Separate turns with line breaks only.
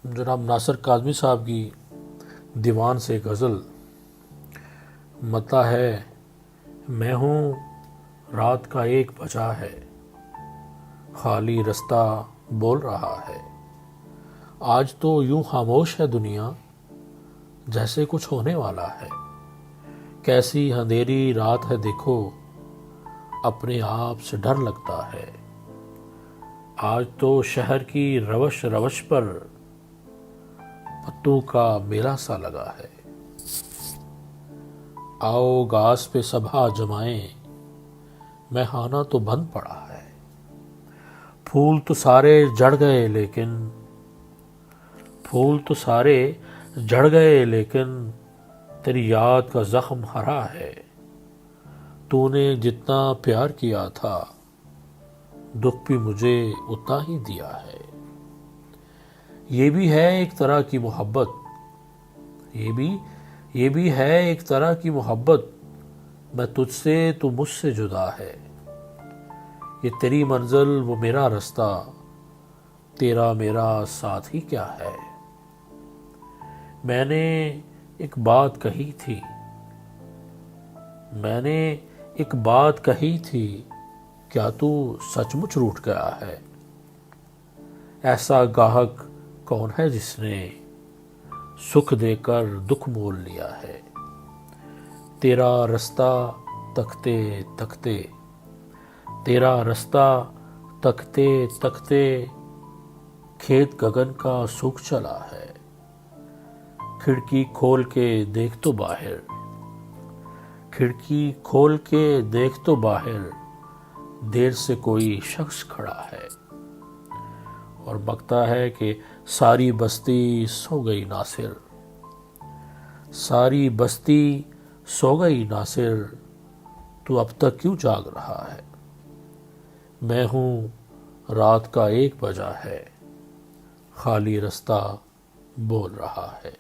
جناب ناصر کاظمی صاحب کی دیوان سے غزل مطلع ہے، میں ہوں رات کا 1 بجا ہے، خالی رستہ بول رہا ہے۔ آج تو یوں خاموش ہے دنیا، جیسے کچھ ہونے والا ہے۔ کیسی اندھیری رات ہے دیکھو، اپنے آپ سے ڈر لگتا ہے۔ آج تو شہر کی روش روش پر پتوں کا میلہ سا لگا ہے۔ آؤ گھاس پہ صبح جمائیں، میخانہ تو بند پڑا ہے۔ پھول تو سارے جڑ گئے لیکن تیری یاد کا زخم ہرا ہے۔ تو نے جتنا پیار کیا تھا، دکھ بھی مجھے اتنا ہی دیا ہے۔ یہ بھی ہے ایک طرح کی محبت، یہ بھی ہے ایک طرح کی محبت، میں تجھ سے تو مجھ سے جدا ہے۔ یہ تیری منزل وہ میرا رستہ، تیرا میرا ساتھ ہی کیا ہے۔ میں نے ایک بات کہی تھی، کیا تو سچ مچ روٹھ گیا ہے۔ ایسا گاہک کون ہے جس نے سکھ دے کر دکھ مول لیا ہے۔ تیرا رستہ تکتے تکتے کھیت گگن کا سوکھ چلا ہے۔ کھڑکی کھول کے دیکھ تو باہر دیر سے کوئی شخص کھڑا ہے، اور بکتا ہے کہ ساری بستی سو گئی ناصر، تو اب تک کیوں جاگ رہا ہے۔ میں ہوں رات کا 1 بجا ہے، خالی رستہ بول رہا ہے۔